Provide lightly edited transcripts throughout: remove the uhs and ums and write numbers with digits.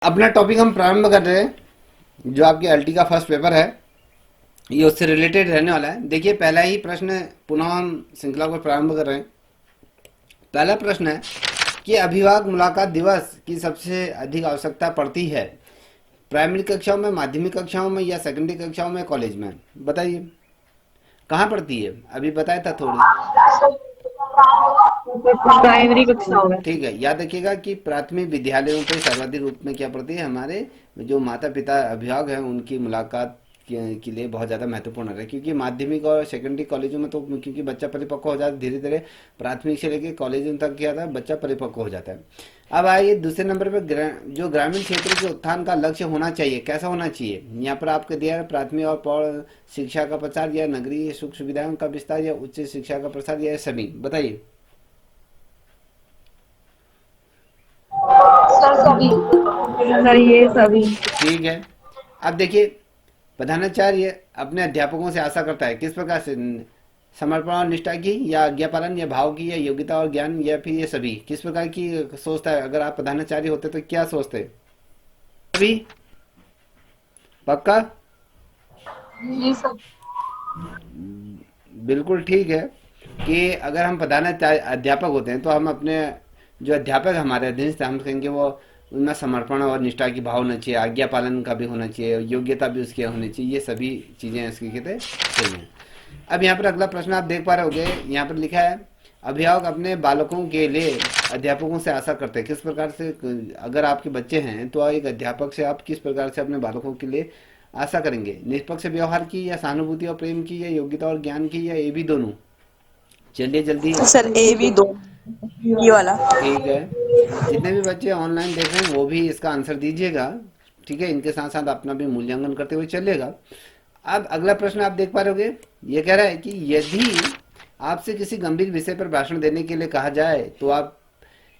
अपना टॉपिक हम प्रारंभ कर रहे हैं। जो आपकी एलटी का फर्स्ट पेपर है ये उससे रिलेटेड रहने वाला है। देखिए पहला ही प्रश्न पुनः हम श्रृंखला को प्रारंभ कर रहे हैं। पहला प्रश्न है कि अभिभावक मुलाकात दिवस की सबसे अधिक आवश्यकता पड़ती है प्राइमरी कक्षाओं में, माध्यमिक कक्षाओं में या सेकेंडरी कक्षाओं में, कॉलेज में? बताइए कहाँ पड़ती है। अभी बताया था थोड़ी। प्राइमरी कक्षाओं में। ठीक है, याद रखिएगा कि प्राथमिक विद्यालयों पे सर्वाधिक रूप में क्या पड़ती है, हमारे जो माता पिता अभिभावक हैं उनकी मुलाकात के लिए बहुत ज़्यादा महत्वपूर्ण है। क्योंकि माध्यमिक और सेकेंडरी कॉलेजों में तो क्योंकि बच्चा परिपक्व हो जाता है धीरे धीरे, प्राथमिक से लेकर कॉलेजों तक क्या था बच्चा परिपक्व हो जाता है। अब आइए दूसरे नंबर पर जो ग्रामीण क्षेत्र के उत्थान का लक्ष्य होना चाहिए, कैसा होना चाहिए? यहाँ पर आपको दिया है प्राथमिक और प्रौढ़ शिक्षा का प्रसार, या नगरीय सुख सुविधाओं का विस्तार, या उच्च शिक्षा का प्रसार, या सभी? बताइए। सर सभी। सर ये सभी। ठीक है। अब देखिए प्रधानाचार्य अपने अध्यापकों से आशा करता है किस प्रकार से? समर्पण और निष्ठा की, या आज्ञा पालन, या भाव की, या योग्यता और ज्ञान, या फिर ये सभी? किस प्रकार की सोचता है? अगर आप प्रधानाचार्य होते तो क्या सोचते? सभी? पक्का? ये सब। बिल्कुल ठीक है कि अगर हम प्रधानाचार्य अध्यापक होते हैं तो हम अपने जो अध्यापक हमारे अधीनस्थ हम कहेंगे वो उनमें समर्पण और निष्ठा की भाव होना चाहिए, आज्ञा पालन का भी होना चाहिए, योग्यता भी उसकी होनी चाहिए। ये सभी चीज़ें इसकी कहते चाहिए। अब यहाँ पर अगला प्रश्न आप देख पा रहे होगे, यहाँ पर लिखा है अभिभावक अपने बालकों के लिए अध्यापकों से आशा करते हैं किस प्रकार से? अगर आपके बच्चे हैं तो एक अध्यापक से आप किस प्रकार से अपने बालकों के लिए आशा करेंगे? निष्पक्ष व्यवहार की, या सहानुभूति और प्रेम की, या योग्यता और ज्ञान की, या ये भी दोनों? चलिए जल्दी। सर ए भी दो, ये वाला। ठीक है, जितने भी बच्चे ऑनलाइन देख रहे हैं वो भी इसका आंसर दीजिएगा। ठीक है, इनके साथ साथ अपना भी मूल्यांकन करते हुए चलेगा। अब अगला प्रश्न आप देख पा रहे होगे, ये कह रहा है कि यदि आपसे किसी गंभीर विषय पर भाषण देने के लिए कहा जाए तो आप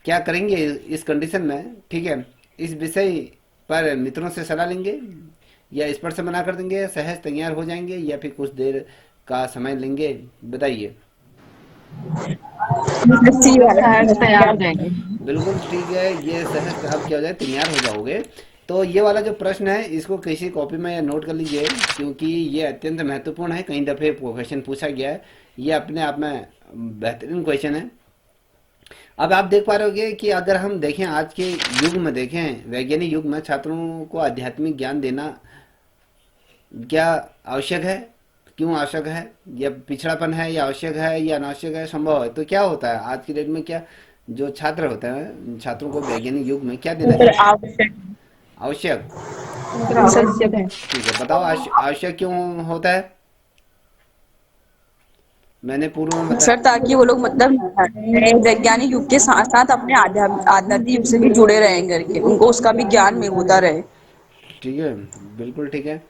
क्या करेंगे इस कंडीशन में? ठीक है, इस विषय पर मित्रों से सलाह लेंगे, या स्पष्ट से मना कर देंगे, सहज तैयार हो जाएंगे, या फिर कुछ देर का समय लेंगे? बताइए। सी वाला तैयार हो जाएंगे। बिल्कुल ठीक है, ये सहज अब क्या हो जाए तैयार हो जाओगे। तो ये वाला जो प्रश्न है इसको किसी कॉपी में या नोट कर लीजिए, क्योंकि ये अत्यंत महत्वपूर्ण है। कई दफ़े क्वेश्चन पूछा गया है, ये अपने आप में बेहतरीन क्वेश्चन है। अब आप देख पा रहे होगे कि अगर हम देखें आज के युग में, देखें वैज्ञानिक युग में, छात्रों को आध्यात्मिक ज्ञान देना क्या आवश्यक है? क्यों आवश्यक है? या पिछड़ापन है, या आवश्यक है, या अनावश्यक है, संभव है? तो क्या होता है आज की डेट में, क्या जो छात्र होते हैं छात्रों को वैज्ञानिक युग में क्या देना सर चाहिए? आवश्यक। आवश्यक? सर आवश्यक है। ठीक है, बताओ आवश्यक क्यों होता है? मैंने पूर्व में सर बताया। ताकि वो लोग मतलब नए वैज्ञानिक युग के साथ साथ अपने आध्यात्मिक युग से भी जुड़े रहें करके उनको उसका भी ज्ञान में होता रहे। ठीक है, बिल्कुल ठीक है।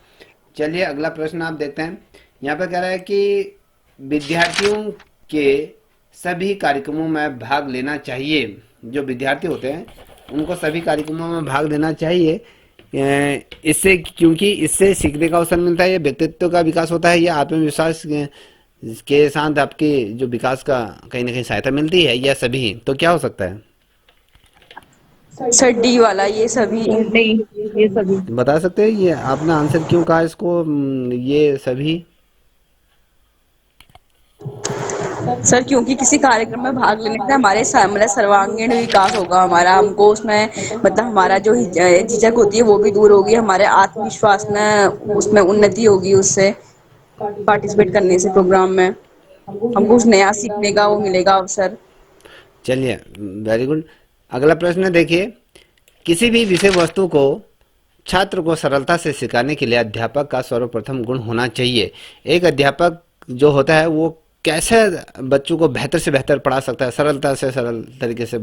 चलिए अगला प्रश्न आप देखते हैं। यहाँ पर कह रहा है कि विद्यार्थियों के सभी कार्यक्रमों में भाग लेना चाहिए। जो विद्यार्थी होते हैं उनको सभी कार्यक्रमों में भाग लेना चाहिए। इससे, क्योंकि इससे सीखने का अवसर मिलता है, ये व्यक्तित्व का विकास होता है, या आत्मविश्वास के साथ आपके जो विकास का कहीं ना कहीं सहायता मिलती है, या सभी? तो क्या हो सकता है? सर डी वाला, ये सभी। नहीं, ये सभी। बता सकते हैं ये आपने आंसर क्यों कहा इसको? ये सभी? सर क्योंकि किसी कार्यक्रम में भाग लेने से हमारे मतलब सर्वांगीण विकास होगा हमारा, हमको उसमें मतलब हमारा जो झिझक होती है वो भी दूर होगी, हमारे आत्मविश्वास में उसमें उन्नति होगी उससे पार्टिसिपेट करने से प्रोग्राम में हमको कुछ नया सीखने का वो मिलेगा अवसर। चलिए, वेरी गुड। अगला प्रश्न देखिए, किसी भी विषय वस्तु को छात्र को सरलता से सिखाने के लिए अध्यापक का सर्वप्रथम गुण होना चाहिए। एक अध्यापक जो होता है वो कैसे बच्चों को बेहतर से बेहतर पढ़ा सकता है, सरलता से सरल तरीके से?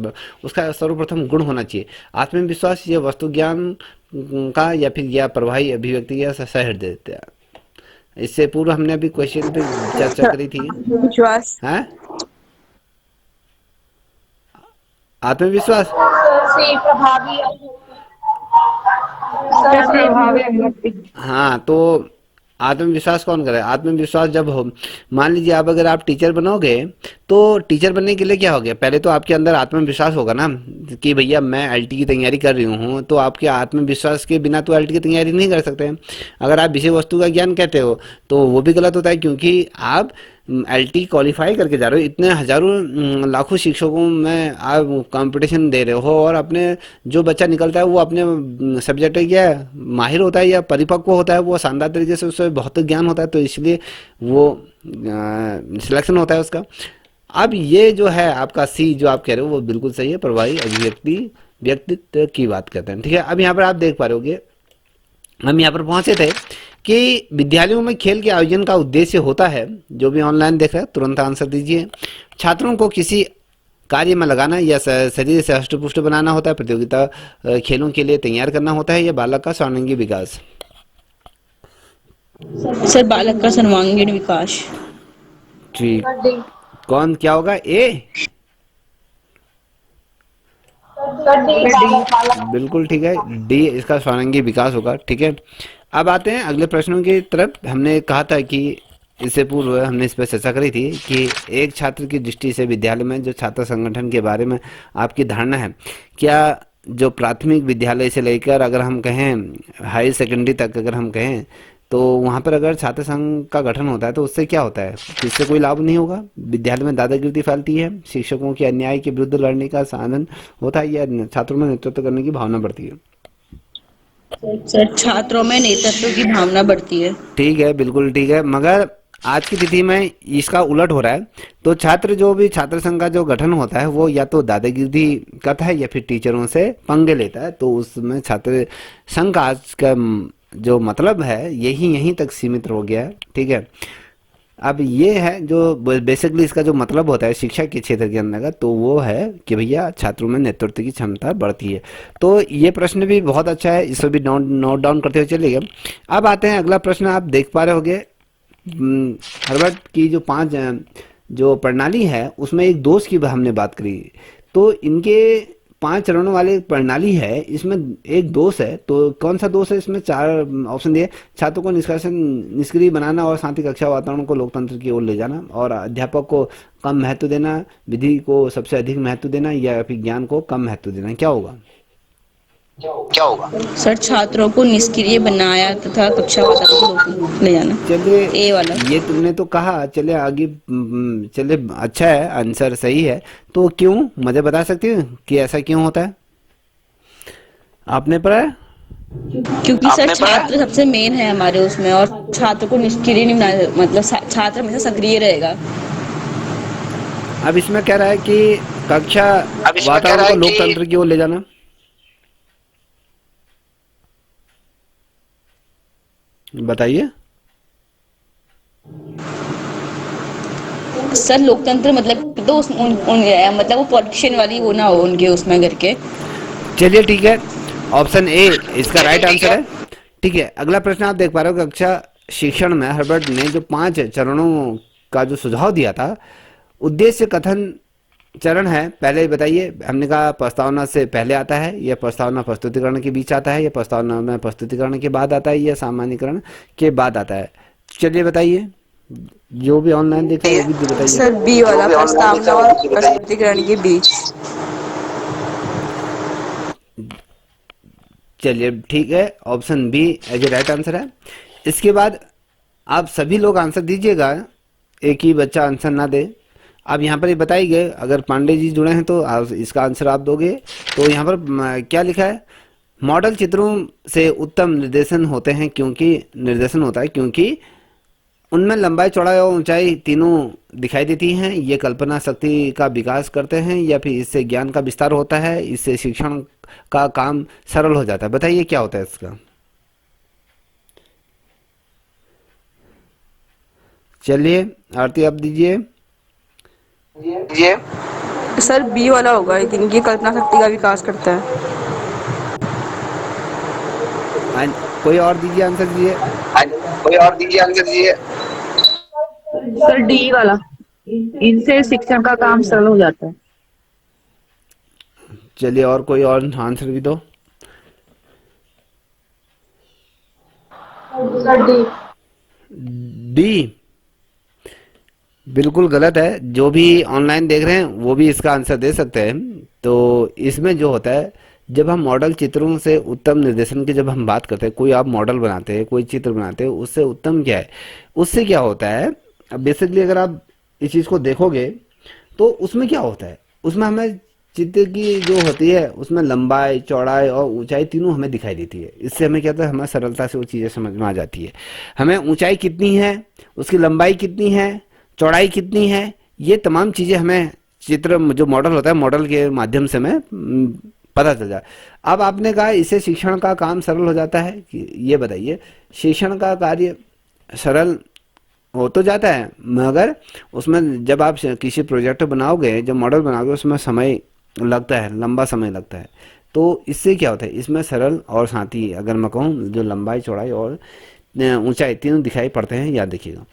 उसका सर्वप्रथम गुण होना चाहिए आत्मविश्वास, या वस्तु ज्ञान का, या फिर या प्रभावी अभिव्यक्ति, या सहृदयता। इससे पूर्व हमने अभी क्वेश्चन पे चर्चा सर करी थी। आत्मविश्वास। हैं? आत्मविश्वास? से प्रभावी। सर प्रभावी अभिव्यक्ति। हाँ, तो आत्मविश्वास कौन करे? आत्मविश्वास जब हो, मान लीजिए आप अगर आप टीचर बनोगे, तो टीचर बनने के लिए क्या हो गया, पहले तो आपके अंदर आत्मविश्वास होगा ना, कि भैया मैं एलटी की तैयारी कर रही हूँ, तो आपके आत्मविश्वास के बिना तो एलटी की तैयारी नहीं कर सकते। अगर आप विषय वस्तु का ज्ञान कहते हो तो वो भी गलत होता है, क्योंकि आप एलटी क्वालिफाई करके जा रहे हो, इतने हजारों लाखों शिक्षकों में आप कंपटीशन दे रहे हो, और अपने जो बच्चा निकलता है वो अपने सब्जेक्ट में क्या है, माहिर होता है या परिपक्व होता है, वो शानदार तरीके से उससे बहुत ज्ञान होता है, तो इसलिए वो सिलेक्शन होता है उसका। अब ये जो है आपका सी जो आप कह रहे हो वो बिल्कुल सही है, प्रभावी अभिव्यक्ति व्यक्तित्व की बात करते हैं, ठीक है। अब यहाँ पर आप देख पा रहे होगे, हम यहाँ पर पहुंचे थे कि विद्यालयों में खेल के आयोजन का उद्देश्य होता है, जो भी ऑनलाइन देख रहे हैं तुरंत आंसर दीजिए, छात्रों को किसी कार्य में लगाना या शरीर से हष्ट पुष्ट बनाना होता है, प्रतियोगिता खेलों के लिए तैयार करना होता है, या बालक का सर्वांगीण विकास। सर बालक का सर्वांगीण विकास। ठीक, कौन क्या होगा, ए? डी। बिल्कुल ठीक है, डी इसका सर्वांगीण विकास होगा, ठीक है। अब आते हैं अगले प्रश्नों की तरफ। हमने कहा था कि इससे पूर्व हमने इस पर चर्चा करी थी कि एक छात्र की दृष्टि से विद्यालय में जो छात्र संगठन के बारे में आपकी धारणा है, क्या जो प्राथमिक विद्यालय से लेकर अगर हम कहें हाई सेकेंडरी तक अगर हम कहें, तो वहाँ पर अगर छात्र संघ का गठन होता है तो उससे क्या होता है, इससे कोई लाभ नहीं होगा, विद्यालय में दादागिरी फैलती है, शिक्षकों के अन्याय के विरुद्ध लड़ने का साधन होता है, या छात्रों में नेतृत्व करने की भावना बढ़ती है? सर छात्रों में नेतृत्व की भावना बढ़ती है। ठीक है, बिल्कुल ठीक है, मगर आज की तिथि में इसका उलट हो रहा है। तो छात्र जो भी छात्र संघ का जो गठन होता है वो या तो दादागिरी करता है या फिर टीचरों से पंगे लेता है, तो उसमें छात्र संघ का आज का जो मतलब है यही यहीं तक सीमित हो गया है, ठीक है। अब ये है जो बेसिकली इसका जो मतलब होता है शिक्षा के क्षेत्र के अंदर का, तो वो है कि भैया छात्रों में नेतृत्व की क्षमता बढ़ती है। तो ये प्रश्न भी बहुत अच्छा है, इसको भी नोट नोट डाउन करते हुए चलिएगा। अब आते हैं अगला प्रश्न, आप देख पा रहे होगे हर्बर्ट की जो 5 जो प्रणाली है उसमें एक दोष की हमने बात करी, तो इनके 5 चरणों वाले प्रणाली है, इसमें एक दोष है, तो कौन सा दोष है? इसमें 4 ऑप्शन दिए, छात्रों को निष्कासन निष्क्रिय बनाना, और शांति कक्षा वातावरण को लोकतंत्र की ओर ले जाना, और अध्यापक को कम महत्व देना, विधि को सबसे अधिक महत्व देना, या फिर ज्ञान को कम महत्व देना, क्या होगा? सर छात्रों को निष्क्रिय बनाया तथा कक्षा वातावरण को ले जाना। चलिए, ए वाला। ये तुमने तो कहा, चलिए आगे चलिए, अच्छा है, आंसर सही है। तो क्यों, मुझे बता सकती हो कि ऐसा क्यों होता है? आपने पढ़ा है? क्योंकि सर छात्र सबसे मेन है हमारे उसमें, और छात्र को निष्क्रिय नहीं बनाया, मतलब छात्र हमेशा सक्रिय रहेगा। अब इसमें कह रहा है कि कक्षा वातावरण को लोकतंत्र की ओर ले जाना। बताइए। सर लोकतंत्र मतलब तो मतलब वो पॉलिटिशियन वाली वो ना हो उनके उसमें करके। चलिए ठीक है, ऑप्शन ए इसका राइट आंसर है, ठीक है। अगला प्रश्न आप देख पा रहे हो, कक्षा शिक्षण में हर्बर्ट ने जो 5 चरणों का जो सुझाव दिया था, उद्देश्य कथन चरण है, पहले बताइए। हमने कहा प्रस्तावना से पहले आता है, या प्रस्तावना प्रस्तुतिकरण के बीच आता है, या प्रस्तावना में प्रस्तुतिकरण के बाद आता है, या सामान्यकरण के बाद आता है? चलिए बताइए, जो भी ऑनलाइन देख रहे हैं वो भी बताइए। सर बी वाला, प्रस्तावना और प्रस्तुतिकरण के बीच। चलिए ठीक है, option B as a right answer है। इसके बाद आप सभी लोग आंसर दीजिएगा, एक ही बच्चा आंसर ना दे। अब यहाँ पर ये बताइए, अगर पांडे जी जुड़े हैं तो इसका आंसर आप दोगे। तो यहाँ पर क्या लिखा है, मॉडल चित्रों से उत्तम निर्देशन होते हैं, क्योंकि निर्देशन होता है क्योंकि उनमें लंबाई चौड़ाई और ऊंचाई तीनों दिखाई देती हैं, ये कल्पना शक्ति का विकास करते हैं, या फिर इससे ज्ञान का विस्तार होता है, इससे शिक्षण का काम सरल हो जाता है। बताइए क्या होता है इसका? चलिए आरती आप दीजिए। सर बी वाला होगा, आई थिंक ये कल्पना शक्ति का विकास करता है। कोई और दीजिए आंसर दीजिए। सर डी वाला, इनसे शिक्षण का काम सरल हो जाता है। चलिए और कोई और आंसर भी दो। Sir D. डी बिल्कुल गलत है। जो भी ऑनलाइन देख रहे हैं वो भी इसका आंसर दे सकते हैं। तो इसमें जो होता है, जब हम मॉडल चित्रों से उत्तम निर्देशन की जब हम बात करते हैं, कोई आप मॉडल बनाते हैं, कोई चित्र बनाते हैं, उससे उत्तम क्या है, उससे क्या होता है, अब बेसिकली अगर आप इस चीज़ को देखोगे तो उसमें क्या होता है, उसमें हमें चित्र की जो होती है उसमें लंबाई, चौड़ाई और ऊंचाई तीनों हमें दिखाई देती है। इससे हमें क्या होता है, हमें सरलता से वो चीज़ें समझ में आ जाती है। हमें ऊंचाई कितनी है, उसकी लंबाई कितनी है, चौड़ाई कितनी है, ये तमाम चीज़ें हमें चित्र जो मॉडल होता है, मॉडल के माध्यम से हमें पता चल जाए। अब आपने कहा इससे शिक्षण का काम सरल हो जाता है, कि ये बताइए, शिक्षण का कार्य सरल हो तो जाता है, मगर उसमें जब आप किसी प्रोजेक्ट बनाओगे, जब मॉडल बनाओगे, उसमें समय लगता है, लंबा समय लगता है। तो इससे क्या होता है, इसमें सरल और साथ ही अगर मैं कहूँ जो लंबाई, चौड़ाई और ऊंचाई तीनों दिखाई पड़ते हैं, याद रखिएगा।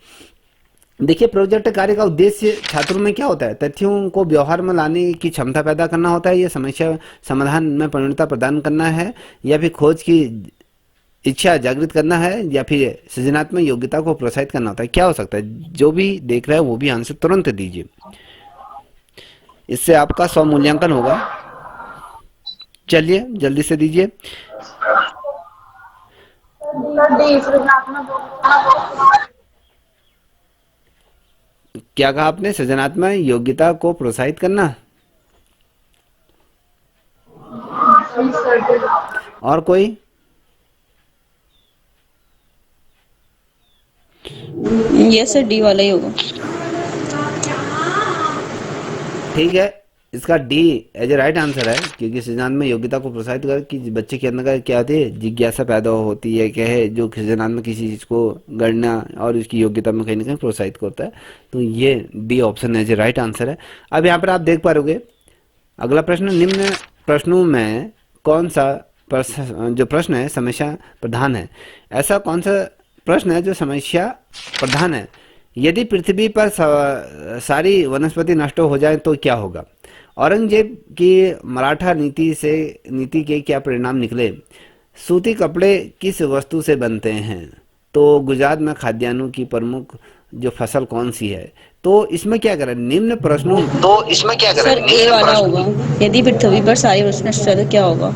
देखिए, प्रोजेक्ट कार्य का उद्देश्य छात्रों में क्या होता है, तथ्यों को व्यवहार में लाने की क्षमता पैदा करना होता है, या समस्या समाधान में परिणतता प्रदान करना है, या फिर खोज की इच्छा जागृत करना है, या फिर सृजनात्मक योग्यता को प्रोत्साहित करना होता है। क्या हो सकता है, जो भी देख रहा है वो भी आंसर तुरंत दीजिए, इससे आपका स्वमूल्यांकन होगा। चलिए जल्दी से दीजिए। क्या कहा आपने, सृजनात्मक योग्यता को प्रोत्साहित करना, और कोई? ये सर डी वाला ही होगा। ठीक है, इसका D as a right answer है, क्योंकि सृजनात्मक योग्यता को प्रोत्साहित कर कि बच्चे के अंदर का क्या होती है, जिज्ञासा पैदा होती है, क्या है, जो सृजनात्मक किसी चीज़ को गढ़ना और उसकी योग्यता में कहीं ना कहीं प्रोत्साहित करता है। तो ये D option as a right answer है। अब यहाँ पर आप देख पा रहोगे अगला प्रश्न, निम्न प्रश्नों में कौन सा जो प्रश्न है समस्या प्रधान है। ऐसा कौन सा प्रश्न है जो समस्या प्रधान है? यदि पृथ्वी पर सारी वनस्पति नष्ट हो जाए तो क्या होगा? औरंगजेब की मराठा नीति के क्या परिणाम निकले? सूती कपड़े किस वस्तु से बनते हैं? तो गुजरात में खाद्यान्नों की प्रमुख जो फसल कौन सी है? तो इसमें क्या करें, निम्न प्रश्नों, तो इसमें क्या सर ए वाला होगा, यदि पृथ्वी पर सारी वस्तुएं नष्ट हो जाए तो क्या होगा?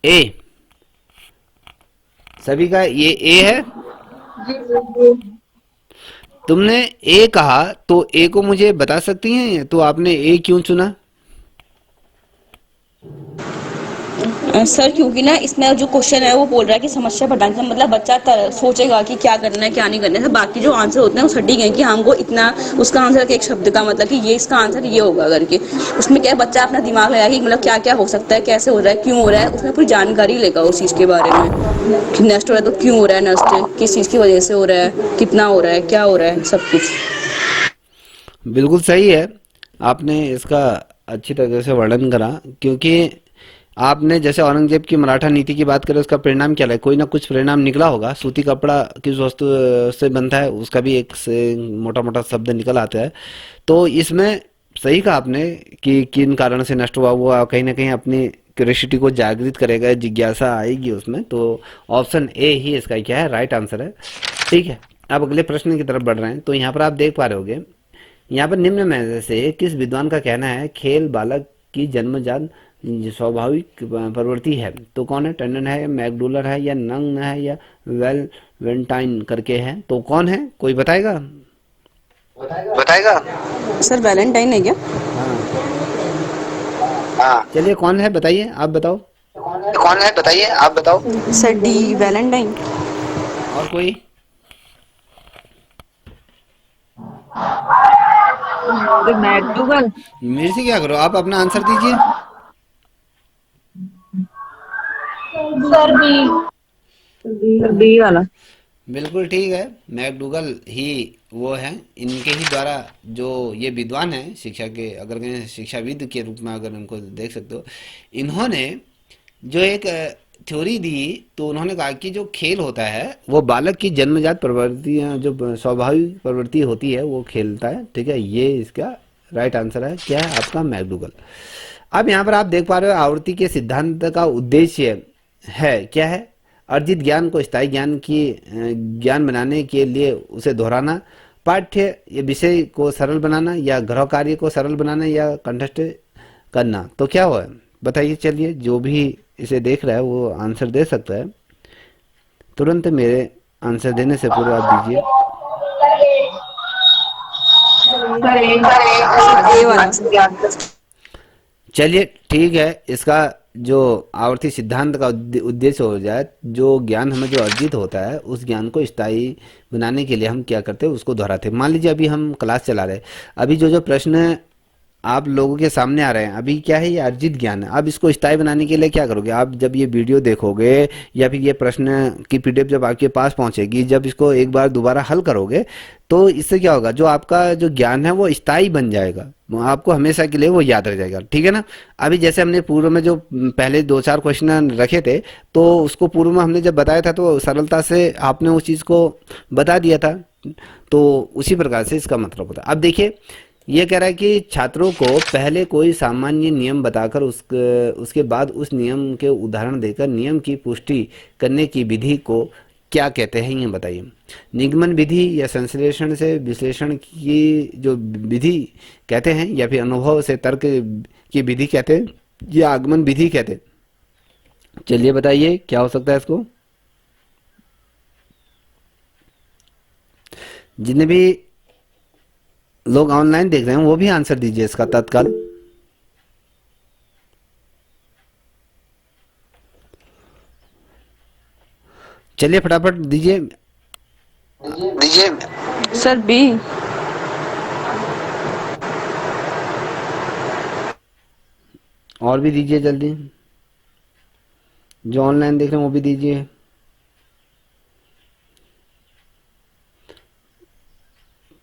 ए, सभी का ये ए है। तुमने ए कहा, तो ए को मुझे बता सकती हैं, तो आपने ए क्यों चुना? सर क्योंकि ना इसमें जो क्वेश्चन है वो बोल रहा है कि समस्या प्रधान, मतलब बच्चा सोचेगा कि क्या करना है क्या नहीं करना है। बाकी जो आंसर होते हैं वो सटीक है कि हमको इतना, उसका आंसर एक शब्द का मतलब कि ये इसका आंसर ये होगा करके। उसमें क्या है, बच्चा अपना दिमाग लगाया कि मतलब क्या क्या हो सकता है, कैसे हो रहा है, क्यों हो रहा है, उसमें पूरी जानकारी लेगा उस चीज़ के बारे में कि नष्ट हो रहा है तो क्यों हो रहा है नष्ट, किस चीज़ की वजह से हो रहा है, कितना हो रहा है, क्या हो रहा है, सब कुछ। बिल्कुल सही है, आपने इसका अच्छी तरह से वर्णन करा। क्योंकि आपने जैसे औरंगजेब की मराठा नीति की बात करें, उसका परिणाम क्या है, कोई ना कुछ परिणाम निकला होगा। सूती कपड़ा किस वस्तु से बनता है, उसका भी एक से मोटा मोटा शब्द निकल आता है। तो इसमें सही कहा आपने कि किन कारण से नष्ट हुआ, वो कहीं ना कहीं अपनी क्यूरियोसिटी को जागृत करेगा, जिज्ञासा आएगी उसमें। तो ऑप्शन ए ही इसका क्या है, राइट आंसर है। ठीक है, अब अगले प्रश्न की तरफ बढ़ रहे हैं। तो यहाँ पर आप देख पा रहे होगे, यहाँ पर निम्न में से किस विद्वान का कहना है खेल बालक की जन्मजात स्वाभाविक प्रवृत्ति है? तो कौन है, टंडन है, मैकडूलर है, या नंग है, या वेलेंटाइन करके है? तो कौन है, कोई बताएगा? सर वैलेंटाइन है क्या? हाँ, चलिए कौन है बताइए, आप बताओ। Sir D Valentine. और कोई? मैकडूगल। मेरे से क्या करो, आप अपना आंसर दीजिए। बी वाला। बिल्कुल ठीक है, मैकडूगल ही वो है। इनके ही द्वारा जो ये विद्वान हैं शिक्षा के, अगर कहें शिक्षाविद के रूप में अगर इनको देख सकते हो, इन्होंने जो एक थ्योरी दी, तो उन्होंने कहा कि जो खेल होता है वो बालक की जन्मजात प्रवृत्तियाँ, जो स्वाभाविक प्रवृत्ति होती है वो खेलता है। ठीक है, ये इसका राइट आंसर है। क्या है आपका, मैकडूगल। अब यहाँ पर आप देख पा रहे हो आवृत्ति के सिद्धांत का उद्देश्य है क्या है? अर्जित ज्ञान को स्थायी ज्ञान बनाने के लिए उसे दोहराना, पाठ्य या विषय को सरल बनाना, या गृह कार्य को सरल बनाना, या कंठस्थ करना। तो क्या हुआ बताइए। चलिए, जो भी इसे देख रहा है वो आंसर दे सकता है। तुरंत मेरे आंसर देने से पूर्व आप दीजिए। सर ए। ए वाला। चलिए ठीक है, इसका जो आवर्ती सिद्धांत का उद्देश्य हो जाए, जो ज्ञान हमें जो अर्जित होता है उस ज्ञान को स्थायी बनाने के लिए हम क्या करते हैं, उसको दोहराते हैं। मान लीजिए अभी हम क्लास चला रहे हैं, अभी जो जो प्रश्न आप लोगों के सामने आ रहे हैं, अभी क्या है, ये अर्जित ज्ञान है। अब इसको स्थायी बनाने के लिए क्या करोगे, आप जब ये वीडियो देखोगे या फिर ये प्रश्न की पीडीएफ जब आपके पास पहुंचेगी, जब इसको एक बार दोबारा हल करोगे, तो इससे क्या होगा, जो आपका जो ज्ञान है वो स्थायी बन जाएगा, आपको हमेशा के लिए वो याद रह जाएगा। ठीक है ना। अभी जैसे हमने पूर्व में जो पहले 2-4 क्वेश्चन रखे थे, तो उसको पूर्व में हमने जब बताया था तो सरलता से आपने उस चीज़ को बता दिया था। तो उसी प्रकार से इसका मतलब होता है। अब देखिए, ये कह रहा है कि छात्रों को पहले कोई सामान्य नियम बताकर उसके बाद उस नियम के उदाहरण देकर नियम की पुष्टि करने की विधि को क्या कहते हैं, ये बताइए। निगमन विधि या संश्लेषण से विश्लेषण की जो विधि कहते हैं, या फिर अनुभव से तर्क की विधि कहते हैं, या आगमन विधि कहते हैं। चलिए बताइए क्या हो सकता है इसको। जितने भी लोग ऑनलाइन देख रहे हैं वो भी आंसर दीजिए इसका तत्काल। चलिए फटाफट दीजिए। Sir B. और भी दीजिए जल्दी, जो ऑनलाइन देख रहे हैं वो भी दीजिए।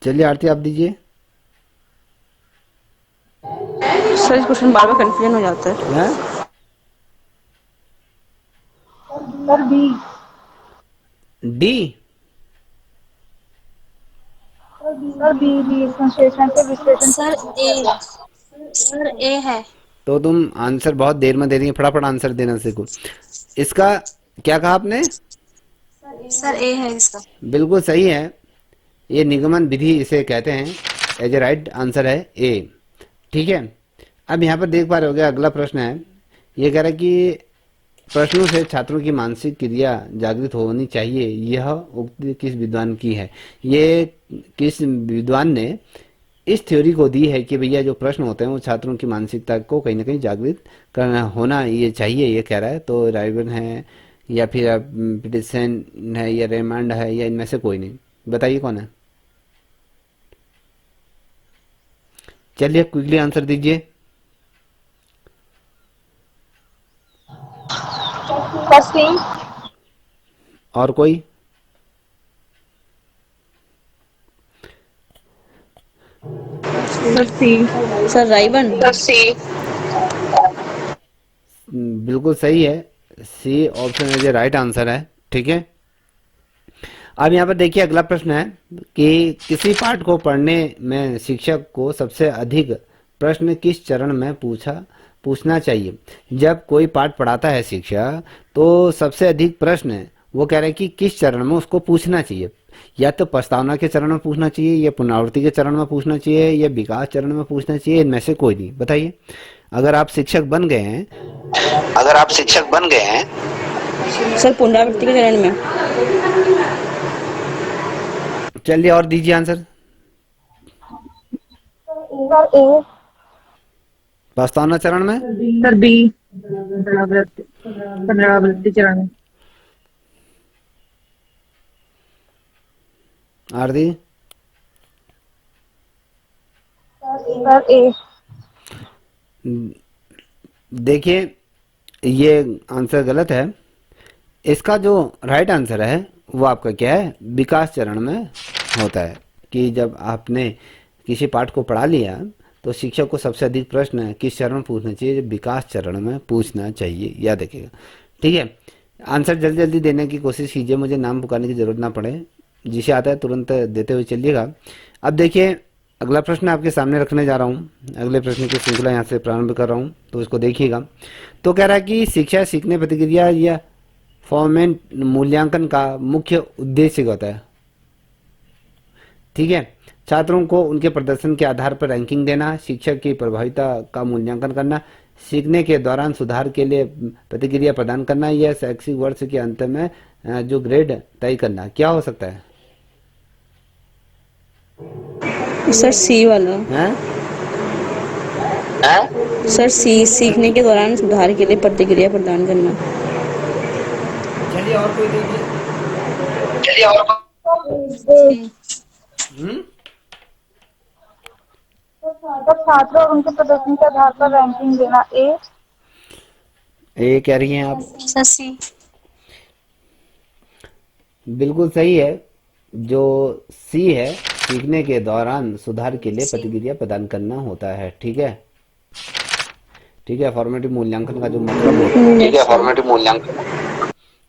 चलिए आरती आप दीजिए। सर इस क्वेश्चन बार बार कंफ्यूजन हो जाता है। हैं? Sir B. D. Sir B संश्लेषण से विश्लेषण। सर ए है। तो तुम आंसर बहुत देर में दे रही है, फटाफट आंसर देना सीखो। इसका क्या कहा आपने? सर ए है इसका। बिल्कुल सही है, ये निगमन विधि इसे कहते हैं। एज ए राइट आंसर है ए। ठीक है। अब यहाँ पर देख पा रहे होगे, अगला प्रश्न है, ये कह रहा है कि प्रश्नों से छात्रों की मानसिक क्रिया जागृत होनी चाहिए, यह उक्ति किस विद्वान की है। ये किस विद्वान ने इस थ्योरी को दी है कि भैया जो प्रश्न होते हैं वो छात्रों की मानसिकता को कहीं ना कहीं जागृत करना होना ये चाहिए, ये कह रहा है। तो राइबन है, या फिर पीटरसन है, या रेमंड है, या इनमें से कोई नहीं। बताइए कौन है। चलिए क्विकली आंसर दीजिए। और कोई? सर सी। सर राइबन। बिल्कुल सही है, सी ऑप्शन है जो राइट आंसर है। ठीक है। अब यहाँ पर देखिए अगला प्रश्न है कि किसी पाठ को पढ़ने में शिक्षक को सबसे अधिक प्रश्न किस चरण में पूछना चाहिए। जब कोई पाठ पढ़ाता है शिक्षक, तो सबसे अधिक प्रश्न वो कह रहे हैं कि किस चरण में उसको पूछना चाहिए। या तो प्रस्तावना के चरण में पूछना चाहिए, या पुनरावृत्ति के चरण में पूछना चाहिए, या विकास चरण में पूछना चाहिए, इनमें से कोई नहीं। बताइए। अगर आप शिक्षक बन गए हैं सर पुनरावृत्ति के चरण में। चलिए और दीजिए आंसर। प्रस्तावना चरण में। सर बी पुनरावृत्ति चरण में। आरती। सर ए। देखिए ये आंसर गलत है। इसका जो राइट आंसर है वो आपका क्या है, विकास चरण में होता है। कि जब आपने किसी पाठ को पढ़ा लिया तो शिक्षक को सबसे अधिक प्रश्न किस चरण में पूछना चाहिए, विकास चरण में पूछना चाहिए, याद रखिएगा। ठीक है। आंसर जल्दी जल्दी देने की कोशिश कीजिए, मुझे नाम पुकारने की जरूरत ना पड़े, जिसे आता है तुरंत देते हुए चलिएगा। अब देखिए अगला प्रश्न आपके सामने रखने जा रहा हूँ, अगले प्रश्न की श्रृंखला यहाँ से प्रारंभ कर रहा हूँ, तो इसको देखिएगा। तो कह रहा है कि शिक्षा सीखने प्रतिक्रिया या फॉर्मेट मूल्यांकन का मुख्य उद्देश्य क्या होता है? ठीक है, छात्रों को उनके प्रदर्शन के आधार पर रैंकिंग देना, शिक्षक की प्रभाविता का मूल्यांकन करना, सीखने के दौरान सुधार के लिए प्रतिक्रिया प्रदान करना, या शैक्षिक वर्ष के अंत में जो ग्रेड तय करना। क्या हो सकता है? सर सी वाला। हैं? सर सी, सीखने के दौरान सुधार के लिए प्रतिक्रिया प्रदान करना। चलिए और कोई दीजिए। हम्म तो छात्रों और उनके प्रदर्शन के आधार पर रैंकिंग देना। ये कह रही हैं आप? सर सी। बिल्कुल सही है। जो सी है, सीखने के दौरान सुधार के लिए प्रतिक्रिया प्रदान करना होता है। ठीक है, ठीक है, फॉर्मेटिव मूल्यांकन का जो मतलब होता है, ठीक है, फॉर्मेटिव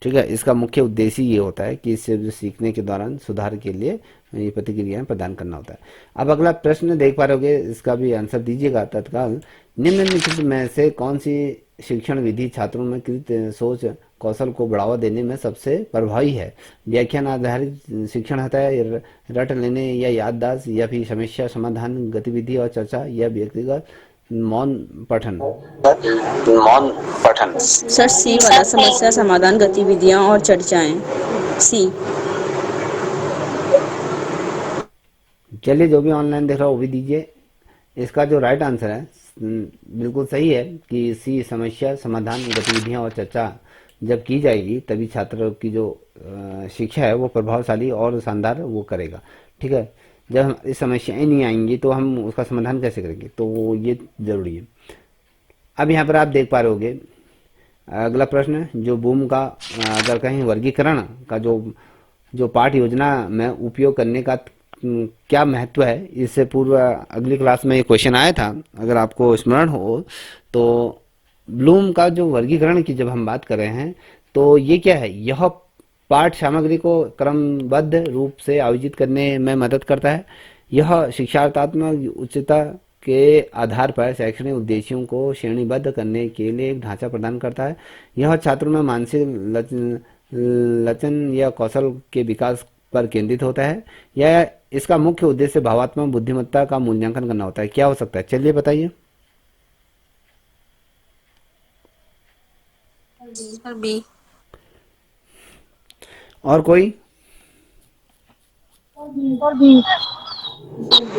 ठीक है, इसका मुख्य उद्देश्य ये होता है कि इससे जो सीखने के दौरान सुधार के लिए ये प्रतिक्रियाएं प्रदान करना होता है। अब अगला प्रश्न देख पा रहोगे, इसका भी आंसर दीजिएगा तत्काल। निम्नलिखित में से कौन सी शिक्षण विधि छात्रों में कृत सोच कौशल को बढ़ावा देने में सबसे प्रभावी है? व्याख्यान आधारित शिक्षण होता है, रट लेने या याददाश्त, या फिर समस्या समाधान गतिविधि और चर्चा, या व्यक्तिगत मौन पठन? सर सी वाला, समस्या समाधान गतिविधियां और चर्चाएं। सी। चलिए, जो भी ऑनलाइन देख रहा हो वो भी दीजिए। इसका जो राइट आंसर है बिल्कुल सही है कि सी, समस्या समाधान गतिविधियां और चर्चा जब की जाएगी तभी छात्रों की जो शिक्षा है वो प्रभावशाली और शानदार वो करेगा। ठीक है, जब हमारी समस्याएं नहीं आएंगी तो हम उसका समाधान कैसे करेंगे, तो ये जरूरी है। अब यहाँ पर आप देख पा रहे होगे अगला प्रश्न, जो बूम का अगर कहीं वर्गीकरण का जो पाठ योजना में उपयोग करने का क्या महत्व है, इससे पूर्व अगली क्लास में ये क्वेश्चन आया था, अगर आपको स्मरण हो तो। ब्लूम का जो वर्गीकरण की जब हम बात कर रहे हैं तो ये क्या है? यह पाठ सामग्री को क्रमबद्ध रूप से आयोजित करने में मदद करता है। यह शिक्षार्थात्मक उच्चता के आधार पर शैक्षणिक उद्देश्यों को श्रेणीबद्ध करने के लिए एक ढांचा प्रदान करता है। यह छात्रों में मानसिक लचन या कौशल के विकास पर केंद्रित होता है, या इसका मुख्य उद्देश्य भावात्मक बुद्धिमत्ता का मूल्यांकन करना होता है। क्या हो सकता है? चलिए बताइए। Sir B. और कोई?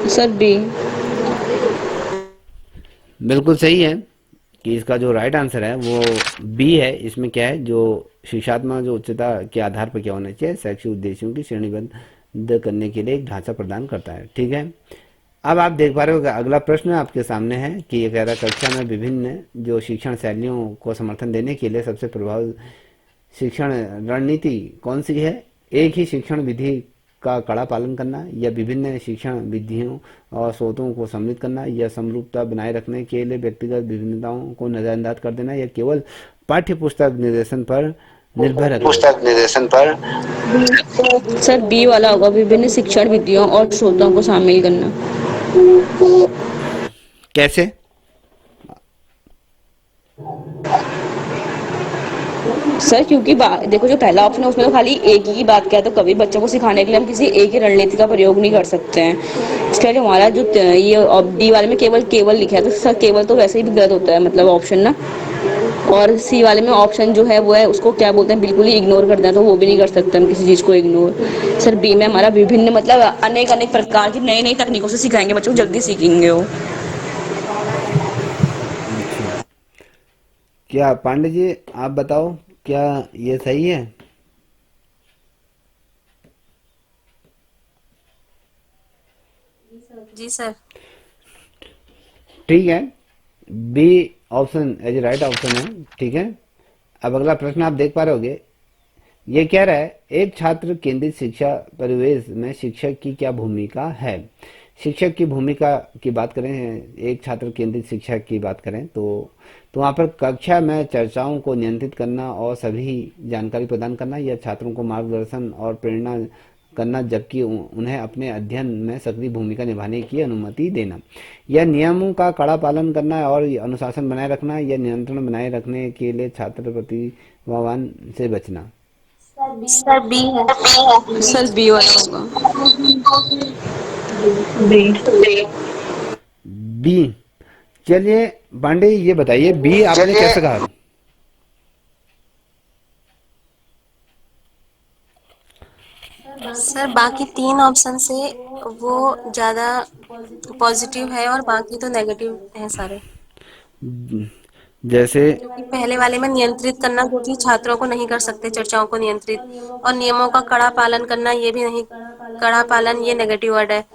Sir B. बिल्कुल सही है कि इसका जो राइट आंसर है वो बी है। इसमें क्या है, जो शिक्षात्मक जो उच्चता के आधार पर क्या होना चाहिए, शैक्षिक उद्देश्यों की श्रेणीबद्ध करने के लिए एक ढांचा प्रदान करता है। ठीक है, अब आप देख पा रहे हो कि अगला प्रश्न आपके सामने है कि ये कह रहा है, कक्षा में विभिन्न जो शिक्षण शैलियों को समर्थन देने के लिए सबसे प्रभावी शिक्षण रणनीति कौन सी है? एक ही शिक्षण विधि का कड़ा पालन करना, या विभिन्न शिक्षण विधियों और स्रोतों को सम्मिलित करना, या समरूपता बनाए रखने के लिए व्यक्तिगत विभिन्नताओं को नजरअंदाज कर देना, या केवल पाठ्य पुस्तक निर्देशन पर निर्भर रखना। सर बी वाला होगा, विभिन्न शिक्षण विधियों और स्रोतों को शामिल करना। कैसे? सर क्योंकि देखो, जो पहला ऑप्शन है उसमें तो खाली एक ही बात क्या है, तो कभी बच्चों को सिखाने के लिए हम किसी एक ही रणनीति का प्रयोग नहीं कर सकते हैं। इसके लिए हमारा जो ये डी वाले में केवल लिखा है, तो सर केवल तो वैसे ही भी गलत होता है, मतलब ऑप्शन ना। और सी वाले में ऑप्शन जो है वो है, उसको क्या बोलते हैं, बिल्कुल ही इग्नोर करते हैं, तो वो भी नहीं कर सकते हम किसी चीज को इग्नोर। सर बी में हमारा विभिन्न मतलब अनेक अनेक प्रकार की नई नई तकनीकों से सिखाएंगे बच्चों को, जल्दी सीखेंगे वो। अच्छा, क्या पांडे जी आप बताओ, क्या ये सही है? जी सर। ठीक है, B option as right option है। ठीक है, अब अगला प्रश्न आप देख पा रहे होगे, ये कह रहा है, एक छात्र केंद्रित शिक्षा परिवेश में शिक्षक की क्या भूमिका है? शिक्षक की भूमिका की बात करें, एक छात्र केंद्रित शिक्षा की बात करें तो वहाँ पर कक्षा में चर्चाओं को नियंत्रित करना और सभी जानकारी प्रदान करना, या छात्रों को मार्गदर्शन और प्रेरणा करना, जबकि उन्हें अपने अध्ययन में सक्रिय भूमिका निभाने की अनुमति देना। यह नियमों का कड़ा पालन करना और अनुशासन बनाए रखना, या नियंत्रण बनाए रखने के लिए छात्र प्रतिभावान से बचना। सर बी है। सर बी वाला होगा। बी। बी। चलिए पांडे, ये बताइए बी आपने कैसे कहा? सर बाकी तीन ऑप्शन से वो ज्यादा पॉजिटिव है और बाकी तो नेगेटिव है सारे। जैसे क्योंकि पहले वाले में नियंत्रित करना, जो कि छात्रों को नहीं कर सकते चर्चाओं को नियंत्रित, और नियमों का कड़ा पालन करना, ये भी नहीं, कड़ा पालन ये नेगेटिव वर्ड है।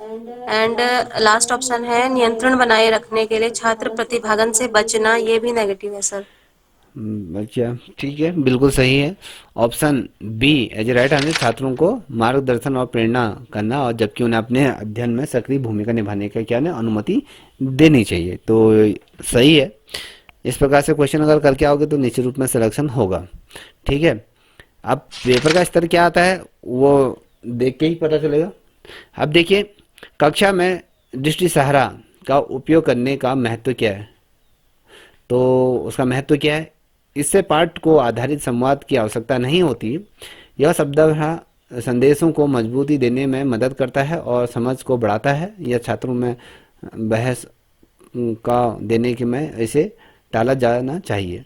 एंड लास्ट ऑप्शन है नियंत्रण बनाए रखने के लिए छात्र प्रतिभागन से बचना, ये भी नेगेटिव है सर। अच्छा ठीक है, बिल्कुल सही है। Option B as a right answer, छात्रों को मार्गदर्शन और प्रेरणा करना, और जबकि उन्हें अपने अध्ययन में सक्रिय भूमिका निभाने का क्या है अनुमति देनी चाहिए। तो सही है। इस प्रकार से क्वेश्चन अगर करके आओगे तो निश्चित रूप में सिलेक्शन होगा। ठीक है, अब पेपर का स्तर क्या आता है वो देख के ही पता चलेगा। अब देखिए, कक्षा में दृष्टि सहारा का उपयोग करने का महत्व क्या है? तो उसका महत्व क्या है? इससे पाठ को आधारित संवाद की आवश्यकता नहीं होती। यह शब्दावली संदेशों को मजबूती देने में मदद करता है और समझ को बढ़ाता है। यह छात्रों में बहस का देने के में इसे टाला जाना चाहिए।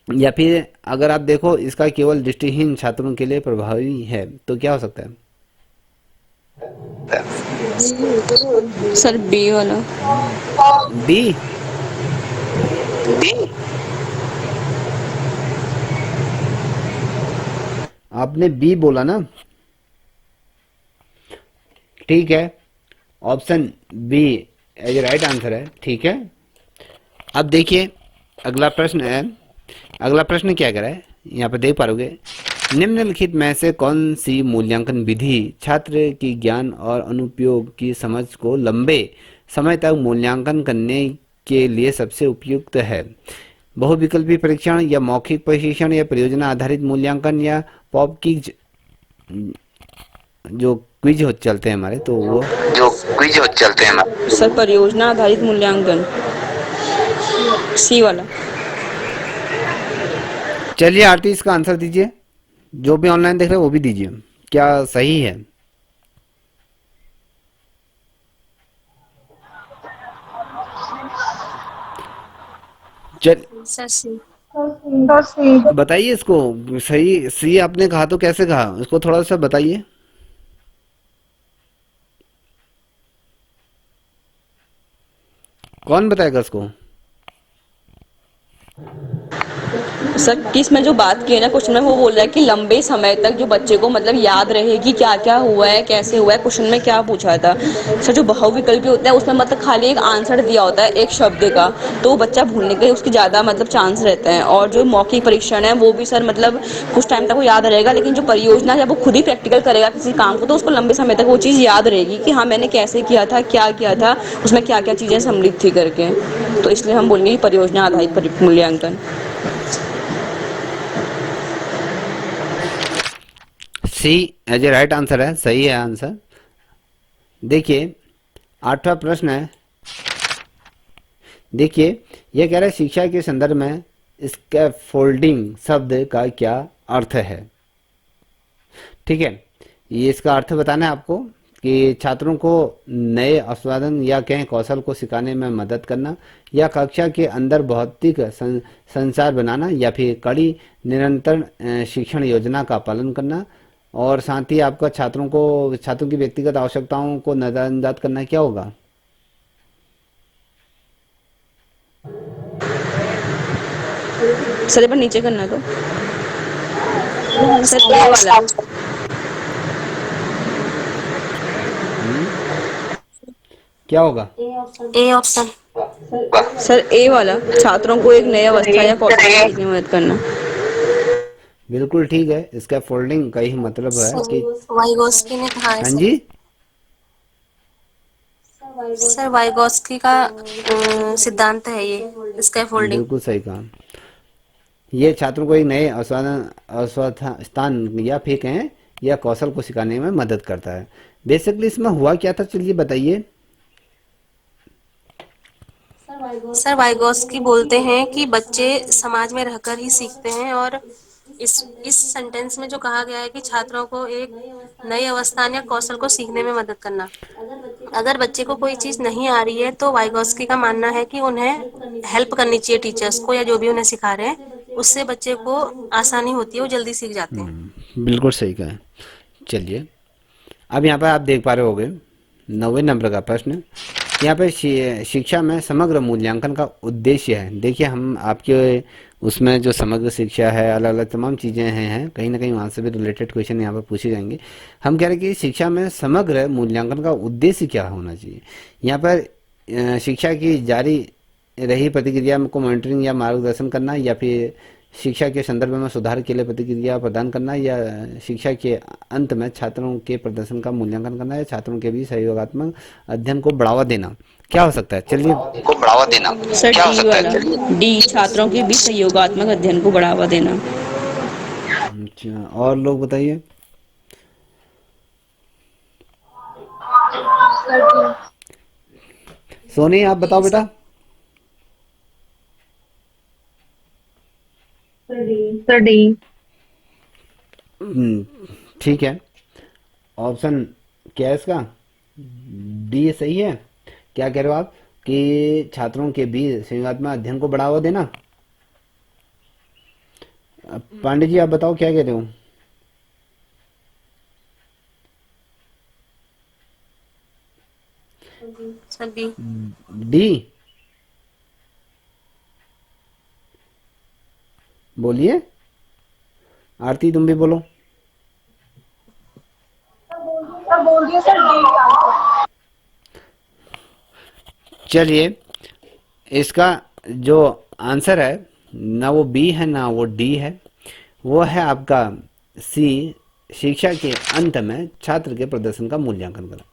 या फिर अगर आप देखो, इसका केवल दृष्टिहीन छात्रों के लिए प्रभावी है, तो क्या हो सकता है? सर बी वाला। डी। आपने बी बोला ना? ठीक है, option B as right answer है। ठीक है, अब देखिए अगला प्रश्न है। अगला प्रश्न क्या कर रहा है, यहाँ पर देख पाओगे, निम्नलिखित में से कौन सी मूल्यांकन विधि छात्र की ज्ञान और अनुप्रयोग की समझ को लंबे समय तक मूल्यांकन करने के लिए सबसे उपयुक्त है? बहुविकल्पी परीक्षण, या मौखिक प्रशिक्षण, या परियोजना आधारित मूल्यांकन, या पॉप क्विज, जो क्विज हो चलते हैं हमारे, तो वो सर परियोजना आधारित मूल्यांकन, सी वाला। चलिए आरती, इसका आंसर दीजिए। जो भी ऑनलाइन देख रहे हैं वो भी दीजिए, क्या सही है? चल सर सी। सर सी। बताइए इसको। सही सी आपने कहा तो कैसे कहा, इसको थोड़ा सा बताइए। कौन बताएगा इसको? सर किस में जो बात की है ना क्वेश्चन में, वो बोल रहा है कि लंबे समय तक जो बच्चे को मतलब याद रहे कि क्या क्या हुआ है, कैसे हुआ है। क्वेश्चन में क्या पूछा था सर, जो बहुविकल्पी होता है उसमें मतलब खाली एक आंसर दिया होता है एक शब्द का, तो बच्चा भूलने के उसकी ज़्यादा मतलब चांस रहते हैं। और जो मौखिक परीक्षण है वो भी सर मतलब कुछ टाइम तक वो याद रहेगा, लेकिन जो परियोजना जब वो खुद ही प्रैक्टिकल करेगा किसी काम को, तो उसको लंबे समय तक वो चीज़ याद रहेगी कि हाँ मैंने कैसे किया था, क्या किया था, उसमें क्या क्या चीज़ें सम्मिलित थी करके। तो इसलिए हम बोलेंगे परियोजना आधारित मूल्यांकन। सी एज ए राइट आंसर है, सही है आंसर। देखिए 8वां प्रश्न है। देखिए यह कह रहा है, शिक्षा के संदर्भ में स्कैफोल्डिंग शब्द का क्या अर्थ है? ठीक है, ये इसका अर्थ बताना है आपको कि छात्रों को नए अवसाधन या कहें कौशल को सिखाने में मदद करना, या कक्षा के अंदर भौतिक संचार बनाना, या फिर कड़ी निरंतर शिक्षण योजना का पालन करना, और साथ ही आपका छात्रों की व्यक्तिगत आवश्यकताओं को नजरअंदाज करना, क्या होगा? सर एक बार नीचे करना तो सर ए वाला। क्या होगा? A option. सर ए वाला, छात्रों को एक नई अवस्था या कौशल सीखने में मदद करना। बिल्कुल ठीक है, इसका फोल्डिंग का ही मतलब है कि वाइगोस्की ने कहा है हाँ सर। जी, सर वाइगोस्की का सिद्धांत है ये स्कैफोल्डिंग। बिल्कुल सही कहा। ये छात्रों को एक नए अवस्थान या फिर कहें या कौशल को सिखाने में मदद करता है। बेसिकली इसमें हुआ क्या था, चलिए बताइए। सर वाइगोस्की बोलते हैं कि बच्चे समाज में रहकर ही सीखते हैं, और इस सेंटेंस में जो कहा गया है कि छात्रों को एक नई अवस्थान या कौशल को सीखने में मदद करना। अगर बच्चे को कोई चीज नहीं आ रही है तो वाइगोस्की का मानना है कि उन्हें हेल्प करनी चाहिए टीचर्स को, या जो भी उन्हें सिखा रहे हैं, उससे बच्चे को आसानी होती है, वो जल्दी सीख जाते हैं। बिल्कुल सही कहा। चलिए अब यहाँ पर आप देख पा रहे होंगे 90 नंबर का प्रश्न। यहाँ पे शिक्षा में समग्र मूल्यांकन का उद्देश्य है। देखिए हम आपके उसमें जो समग्र शिक्षा है, अलग अलग तमाम चीज़ें हैं, कहीं ना कहीं वहाँ से भी रिलेटेड क्वेश्चन यहाँ पर पूछे जाएंगे। हम कह रहे हैं कि शिक्षा में समग्र मूल्यांकन का उद्देश्य क्या होना चाहिए। यहाँ पर शिक्षा की जारी रही प्रतिक्रिया को मॉनिटरिंग या मार्गदर्शन करना, या फिर शिक्षा के संदर्भ में सुधार के लिए प्रतिक्रिया प्रदान करना, या शिक्षा के अंत में छात्रों के प्रदर्शन का मूल्यांकन करना, या छात्रों के बीच सहयोगात्मक अध्ययन को बढ़ावा देना, क्या हो सकता है? चलिए को बढ़ावा देना सर डी वाला, डी, छात्रों के बीच सहयोगात्मक अध्ययन को बढ़ावा देना। अच्छा, और लोग बताइए। सोनी आप बताओ बेटा। Sir D. ठीक है, ऑप्शन क्या है इसका? डी सही है। क्या कह रहे हो आप कि छात्रों के बीच संयोगात्मक अध्ययन को बढ़ावा देना? पांडे जी आप बताओ क्या कह रहे हो? Sir B. डी बोलिए। आरती तुम भी बोलो। सर बोल दिए सर डी। चलिए इसका जो आंसर है ना वो बी है ना वो डी है, वो है आपका सी, शिक्षा के अंत में छात्र के प्रदर्शन का मूल्यांकन करना।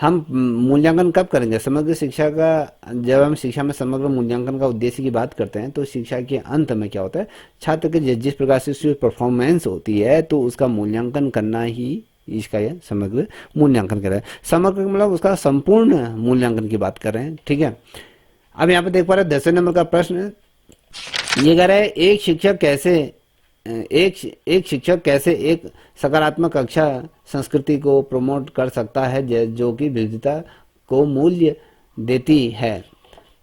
हम मूल्यांकन कब करेंगे? समग्र शिक्षा का, जब हम शिक्षा में समग्र मूल्यांकन का उद्देश्य की बात करते हैं तो शिक्षा के अंत में क्या होता है, छात्र के जिस प्रकार से उसकी परफॉर्मेंस होती है तो उसका मूल्यांकन करना ही इसका यह समग्र मूल्यांकन कर रहे हैं। समग्र मतलब उसका संपूर्ण मूल्यांकन की बात कर रहे हैं। ठीक है, अब यहाँ पे देख पा रहे हैं 10वें नंबर का प्रश्न ये कह रहा है एक शिक्षक कैसे एक सकारात्मक कक्षा संस्कृति को प्रमोट कर सकता है जो कि विविधता को मूल्य देती है।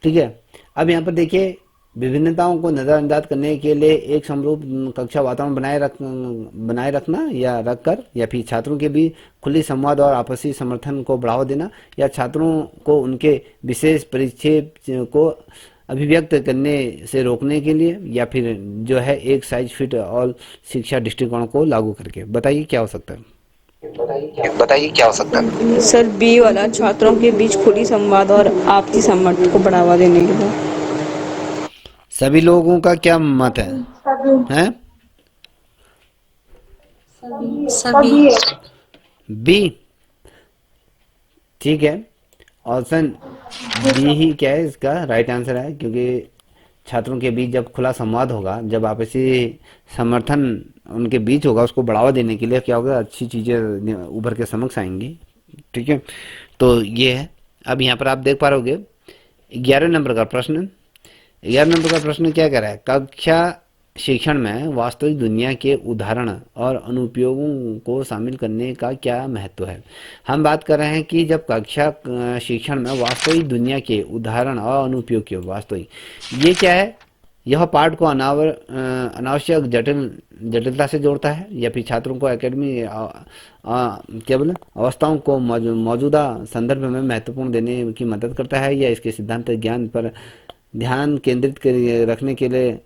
ठीक है, अब यहाँ पर देखिए विभिन्नताओं को नज़रअंदाज करने के लिए एक समरूप कक्षा वातावरण बनाए रखना या रखकर, या फिर छात्रों के बीच खुली संवाद और आपसी समर्थन को बढ़ावा देना, या छात्रों को उनके विशेष परिक्षेप को अभिव्यक्त करने से रोकने के लिए, या फिर जो है एक साइज फिट ऑल शिक्षा दृष्टिकोण को लागू करके। बताइए क्या हो सकता है? बताइए क्या हो सकता है? सर बी वाला, छात्रों के बीच खुली संवाद और आपसी समर्थन को बढ़ावा देने के लिए। सभी लोगों का क्या मत है? हैं? सभी। बी ठीक है, ऑप्शन बी ही क्या है इसका राइट आंसर है, क्योंकि छात्रों के बीच जब खुला संवाद होगा, जब आपसी समर्थन उनके बीच होगा, उसको बढ़ावा देने के लिए क्या होगा, अच्छी चीज़ें उभर के समक्ष आएंगी। ठीक है, तो ये है। अब यहाँ पर आप देख पा रहे हो 11 नंबर का प्रश्न। 11 नंबर का प्रश्न क्या कह रहा है, कक्षा शिक्षण में वास्तविक दुनिया के उदाहरण और अनुप्रयोगों को शामिल करने का क्या महत्व है। हम बात कर रहे हैं कि जब कक्षा शिक्षण में वास्तविक दुनिया के उदाहरण और अनुप्रयोग के वास्तविक, ये क्या है, यह पाठ को अनावश्यक जटिलता से जोड़ता है, या फिर छात्रों को एकेडमी क्या बोले अवस्थाओं को मौजूदा संदर्भ में महत्वपूर्ण देने की मदद करता है, या इसके सिद्धांत ज्ञान पर ध्यान केंद्रित रखने के लिए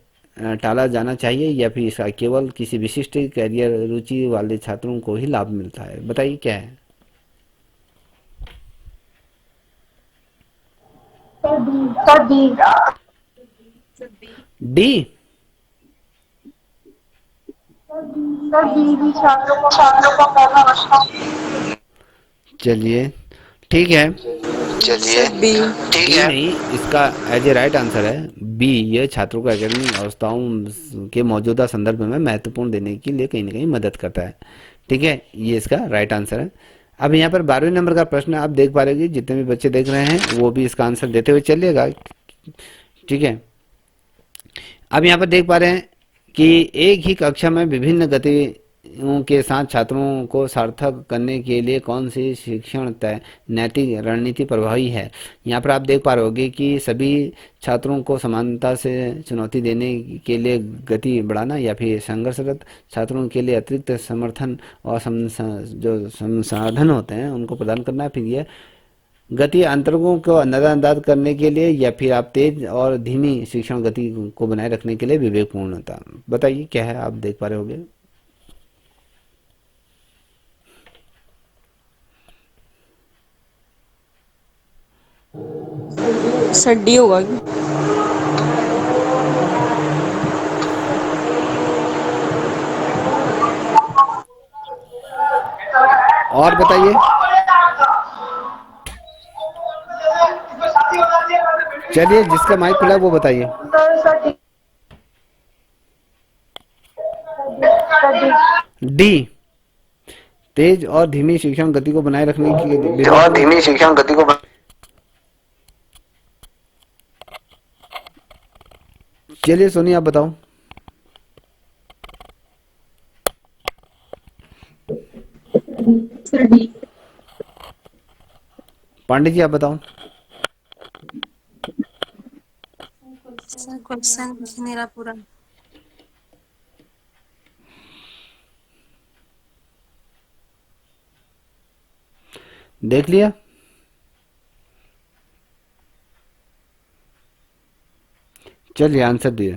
टाला जाना चाहिए, या फिर इसका केवल किसी विशिष्ट कैरियर रुचि वाले छात्रों को ही लाभ मिलता है। बताइए क्या है? डी। चलिए ठीक है, बी। ठीक है, नहीं इसका एज ए राइट आंसर है बी। ये छात्रों को एकेडमिक अवस्थाओं के मौजूदा संदर्भ में महत्वपूर्ण देने के लिए कहीं ना कहीं मदद करता है। ठीक है, ये इसका राइट आंसर है। अब यहाँ पर 12वें नंबर का प्रश्न आप देख पा रहे होगे, जितने भी बच्चे देख रहे हैं वो भी इसका आंसर देते हुए चलिएगा। ठीक है, अब यहाँ पर देख पा रहे हैं कि एक ही कक्षा में विभिन्न गतिविधियों के साथ छात्रों को सार्थक करने के लिए कौन सी शिक्षण तय नैतिक रणनीति प्रभावी है। यहाँ पर आप देख पा रहे होगे कि सभी छात्रों को समानता से चुनौती देने के लिए गति बढ़ाना, या फिर संघर्षरत छात्रों के लिए अतिरिक्त समर्थन और जो संसाधन होते हैं उनको प्रदान करना, फिर यह गति अंतरकों को नजरअंदाज करने के लिए, या फिर आप तेज और धीमी शिक्षण गति को बनाए रखने के लिए विवेकपूर्णता। बताइए क्या है, आप देख पा रहे होगे। सर डी होगा क्या? और बताइए, चलिए जिसका माइक खुला है वो बताइए। डी, तेज और धीमी शिक्षण गति को बनाए रखने के लिए और धीमी शिक्षण गति को चलिए सोनी आप बताओ। Sir D. पांडे जी आप बताओ। सर क्वेश्चन मेरा पूरा देख लिया। चलिए आंसर दिए।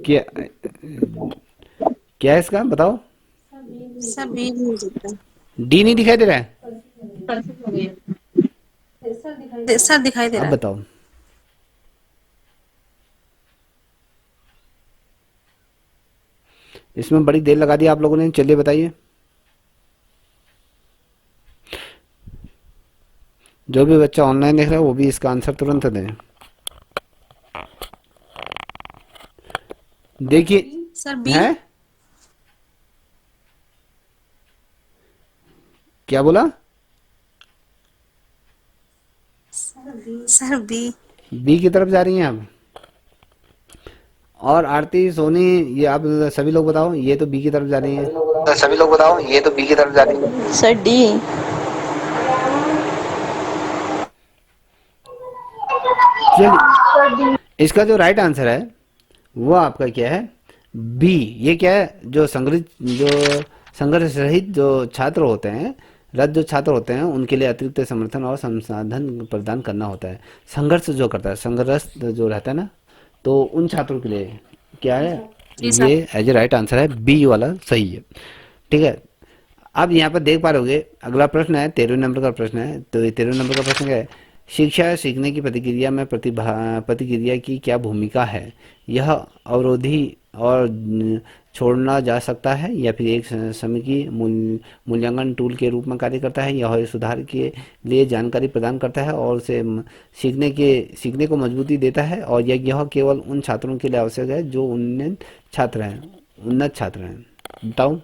क्या क्या है इसका बताओ। सर बी भी हो सकता डी नहीं दिखाई दे रहा है, है। सर दिखाई दे अब रहा है। बताओ। इसमें बड़ी देर लगा दी आप लोगों ने, चलिए बताइए। जो भी बच्चा ऑनलाइन देख रहा है वो भी इसका आंसर तुरंत दें। देखिए सर बी। है क्या बोला। Sir B. बी की तरफ जा रही हैं आप। और आरती सोनी ये आप सभी लोग बताओ, ये तो बी की तरफ जा रही हैं। सभी लोग बताओ, ये तो बी की तरफ जा रही हैं। Sir D. चलिए इसका जो राइट आंसर है वो आपका क्या है, बी। ये क्या है, जो संघर्ष रहित जो छात्र होते हैं, रत जो छात्र होते हैं उनके लिए अतिरिक्त समर्थन और संसाधन प्रदान करना होता है। संघर्ष जो करता है, संघर्ष जो रहता है ना, तो उन छात्रों के लिए क्या है, ये एज ए राइट आंसर है, बी वाला सही है। ठीक है, अब यहाँ पर देख पा रहे होगे अगला प्रश्न है 13वें नंबर का प्रश्न है। तो ये 13वें नंबर का प्रश्न क्या है, शिक्षा सीखने की प्रतिक्रिया में प्रतिक्रिया की क्या भूमिका है। यह अवरोधी और छोड़ना जा सकता है, या फिर एक समय की मूल्यांकन टूल के रूप में कार्य करता है, यह सुधार के लिए जानकारी प्रदान करता है और उसे सीखने को मजबूती देता है, और यह केवल उन छात्रों के लिए आवश्यक है जो उन्नत छात्र हैं। बताओ।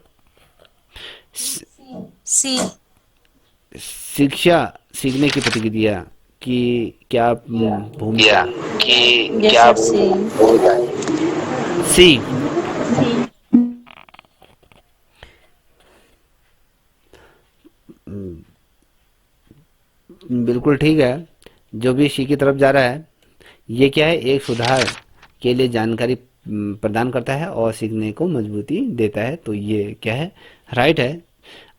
सी। शिक्षा सीखने की प्रतिक्रिया की क्या भूमिका सी। बिल्कुल ठीक है, जो भी सी की तरफ जा रहा है ये क्या है, एक सुधार के लिए जानकारी प्रदान करता है और सीखने को मजबूती देता है, तो ये क्या है, राइट है।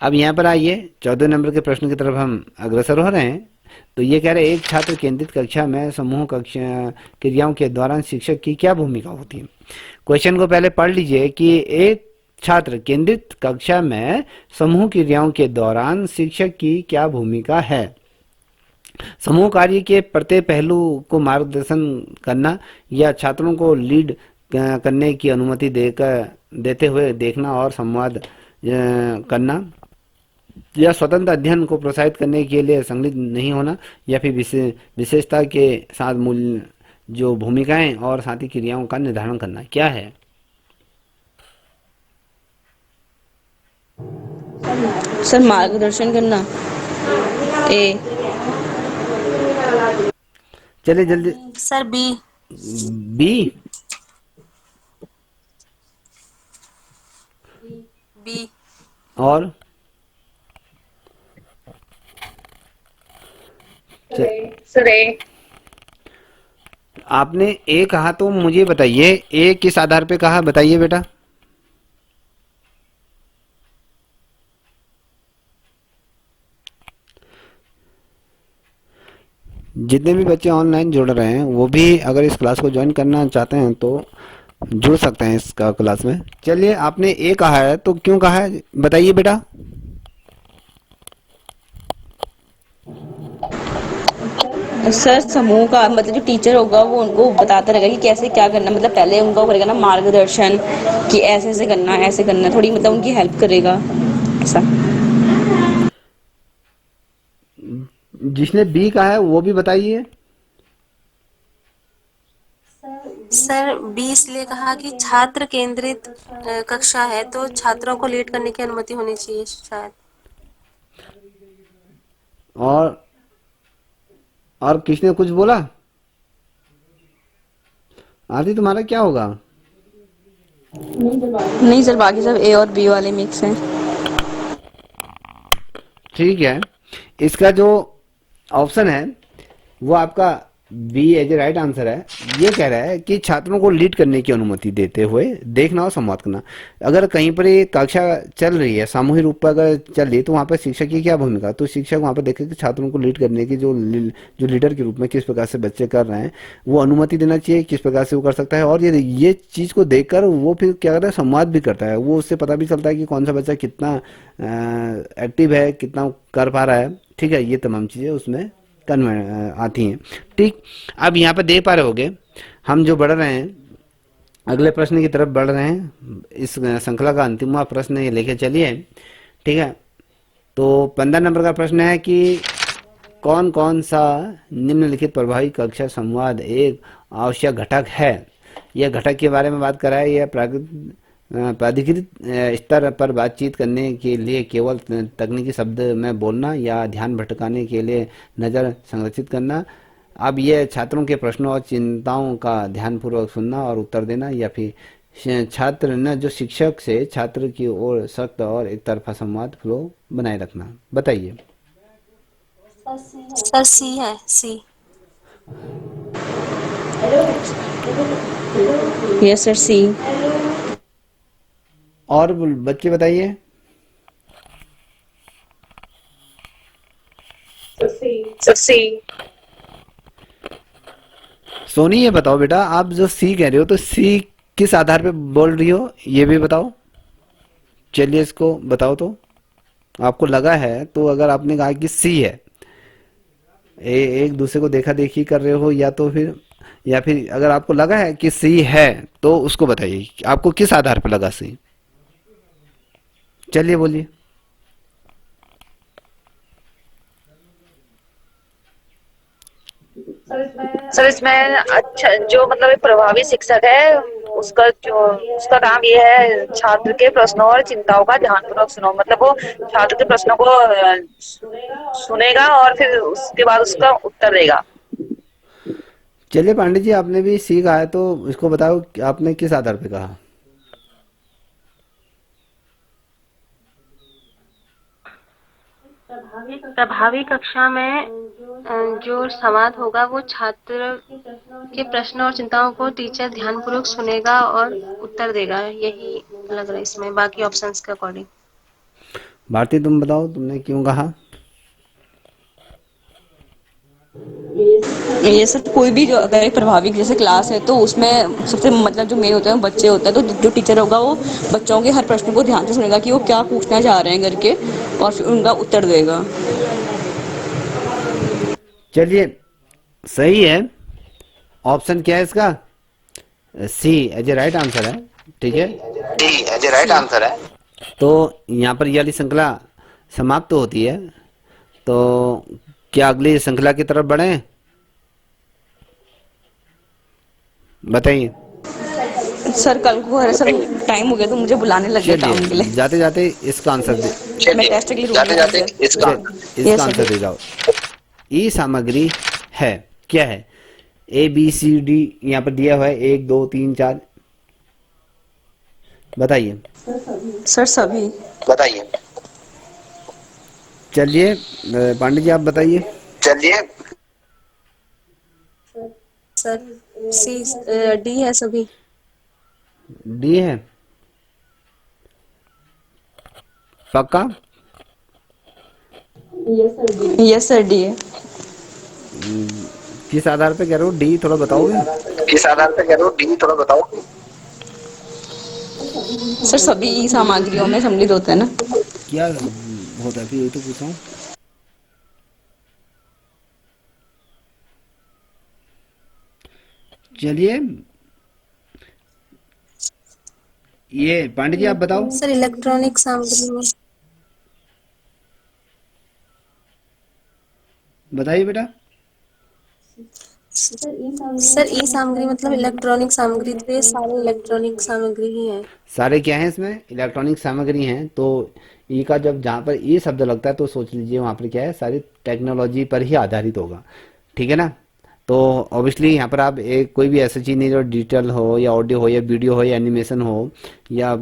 अब यहाँ पर आइए 14 नंबर के प्रश्न की तरफ हम अग्रसर हो रहे हैं। तो ये कह रहे हैं, एक छात्र केंद्रित कक्षा में समूह कक्षा क्रियाओं के दौरान शिक्षक की क्या भूमिका होती है। क्वेश्चन को पहले पढ़ लीजिए कि एक छात्र केंद्रित कक्षा में समूह क्रियाओं के दौरान शिक्षक की क्या भूमिका है। समूह कार्य के प्रत्येक पहलू को मार्गदर्शन करना, या छात्रों को लीड करने की अनुमति देते हुए देखना और संवाद करना, या स्वतंत्र अध्ययन को प्रोत्साहित करने के लिए संलग्न नहीं होना, या फिर विशेषता के साथ मूल्य जो भूमिकाएं और साथी क्रियाओं का निर्धारण करना। क्या है सर मार्गदर्शन करना। ए। चलिए जल्दी। Sir B. बी। बी। और च- सर ए। आपने ए कहा तो मुझे बताइए ए किस आधार पे कहा, बताइए बेटा। जितने भी बच्चे ऑनलाइन जुड़ रहे हैं वो भी अगर इस क्लास को ज्वाइन करना चाहते हैं तो जुड़ सकते हैं इसका क्लास में। चलिए आपने ए कहा है तो क्यों कहा है बताइए बेटा। सर समूह का मतलब जो टीचर होगा वो उनको बताता रहेगा कि कैसे क्या करना, मतलब पहले उनका वो करेगा ना मार्गदर्शन कि ऐसे ऐसे करना ऐसे करना, थोड़ी मतलब उनकी हेल्प करेगा ऐसा। जिसने बी कहा है वो भी बताइए। सर बी इसलिए कहा कि छात्र केंद्रित कक्षा है तो छात्रों को लीड करने की अनुमति होनी चाहिए शायद। और किसने कुछ बोला? आरती तुम्हारा क्या होगा? नहीं सर, बाकी सब ए और बी वाले मिक्स हैं। ठीक है, इसका जो ऑप्शन है वो आपका B as a right answer है। ये कह रहा है कि छात्रों को लीड करने की अनुमति देते हुए देखना और संवाद करना। अगर कहीं पर ये कक्षा चल रही है सामूहिक रूप पर अगर चल रही है तो वहाँ पर शिक्षक की क्या भूमिका, तो शिक्षक वहाँ पर देखे कि छात्रों को लीड करने की जो लीडर के रूप में किस प्रकार से बच्चे कर रहे हैं वो अनुमति देना चाहिए, किस प्रकार से वो कर सकता है। और ये चीज़ को देखकर वो फिर क्या करता है, संवाद भी करता है। वो उससे पता भी चलता है कि कौन सा बच्चा कितना एक्टिव है, कितना कर पा रहा है। ठीक है, ये तमाम चीज़ें उसमें आती हैं। ठीक, अब यहाँ पर देख पा रहे होगे हम जो बढ़ रहे हैं अगले प्रश्न की तरफ बढ़ रहे हैं। इस श्रृंखला का अंतिम प्रश्न ये लेके चलिए। ठीक है, तो 15 नंबर का प्रश्न है कि कौन कौन सा निम्नलिखित प्रभावी कक्षा संवाद एक आवश्यक घटक है। यह घटक के बारे में बात कर रहा है। यह प्राधिकृत स्तर पर बातचीत करने के लिए केवल तकनीकी शब्द में बोलना या ध्यान भटकाने के लिए नज़र संरक्षित करना। अब ये छात्रों के प्रश्नों और चिंताओं का ध्यानपूर्वक सुनना और उत्तर देना, या फिर छात्र न जो शिक्षक से छात्र की ओर सख्त और एक तरफा संवाद फ्लो बनाए रखना। बताइए। सर सी है, सी। यस सर सी। और बच्चे बताइए। सर सी। सोनी ये बताओ बेटा, आप जो सी कह रहे हो तो सी किस आधार पे बोल रही हो ये भी बताओ। चलिए इसको बताओ तो आपको लगा है। तो अगर आपने कहा कि सी है, एक दूसरे को देखा देखी कर रहे हो, या फिर अगर आपको लगा है कि सी है तो उसको बताइए आपको किस आधार पर लगा सी। चलिए बोलिए। सर इसमें अच्छा जो मतलब एक प्रभावी शिक्षक है उसका काम ये है छात्र के प्रश्नों और चिंताओं का ध्यानपूर्वक सुनो, मतलब वो छात्र के प्रश्नों को सुनेगा और फिर उसके बाद उसका उत्तर देगा। चलिए पांडे जी, आपने भी सी कहा है तो इसको बताओ कि आपने किस आधार पे कहा। प्रभावी कक्षा में जो संवाद होगा वो छात्र के प्रश्न और चिंताओं को टीचर ध्यानपूर्वक सुनेगा और उत्तर देगा, यही लग रहा है इसमें बाकी ऑप्शंस के अकॉर्डिंग। भारती तुम बताओ तुमने क्यों कहा। ये सर कोई भी जो अगर एक प्रभावी जैसे क्लास है तो उसमें सबसे मतलब जो मेन होते हैं बच्चे होते हैं, तो जो टीचर होगा वो बच्चों के हर प्रश्न को ध्यान से सुनेगा कि वो क्या पूछना चाह रहे हैं करके, और फिर उनका उत्तर देगा। चलिए सही है। ऑप्शन क्या है इसका? सी एज ए राइट आंसर है। ठीक है, सी एज ए राइट आंसर है। तो यहाँ पर ये वाली श्रृंखला समाप्त तो होती है। तो क्या अगली श्रृंखला की तरफ बढ़ें? बताइए। सर कल को अरे सर टाइम हो गया तो मुझे बुलाने लग गए काम के चलिए लिए। जाते जाते इसका आंसर दे, मैं टेस्ट के लिए रुक गई थी सर। इसका यस आंसर सर। दे जाओ। ई सामग्री है क्या है? ए बी सी डी यहाँ पर दिया हुआ है, 1 2 3 4, बताइए। सर सभी। चलिए पांडे जी आप बताइए। सर सी डी है सभी। डी है पक्का? यस सर डी है। किस आधार पे कह रहे हो? डी थोड़ा बताओगे? सर सभी ई सामग्रियों में सम्मिलित होते हैं ना। क्या होता है फिर, यही तो पूछा हूँ। चलिए ये पांडे जी आप बताओ। सर इलेक्ट्रॉनिक सामग्री में। बताइए बेटा। सर ई सामग्री मतलब इलेक्ट्रॉनिक सामग्री, तो ये सारे इलेक्ट्रॉनिक सामग्री ही है। सारे क्या हैं इसमें? इलेक्ट्रॉनिक सामग्री हैं। तो ई का जब जहाँ पर ई शब्द लगता है तो सोच लीजिए वहाँ पर क्या है, सारी टेक्नोलॉजी पर ही आधारित होगा, ठीक है ना। तो ऑब्वियसली यहाँ पर आप एक कोई भी ऐसा चीज़ नहीं जो डिजिटल हो या ऑडियो हो या वीडियो हो या एनिमेशन हो या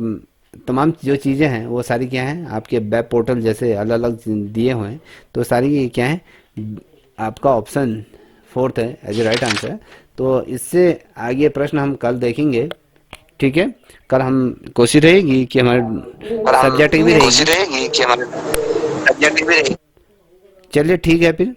तमाम जो चीज़ें हैं वो सारी क्या हैं, आपके वेब पोर्टल जैसे अलग अलग दिए हुए हैं। तो सारी क्या है, आपका ऑप्शन 4th है एज ए राइट आंसर। तो इससे आगे प्रश्न हम कल देखेंगे, ठीक है। कल हम कोशिश रहेगी कि हमारे सब्जेक्ट भी रहेगी। चलिए ठीक है फिर।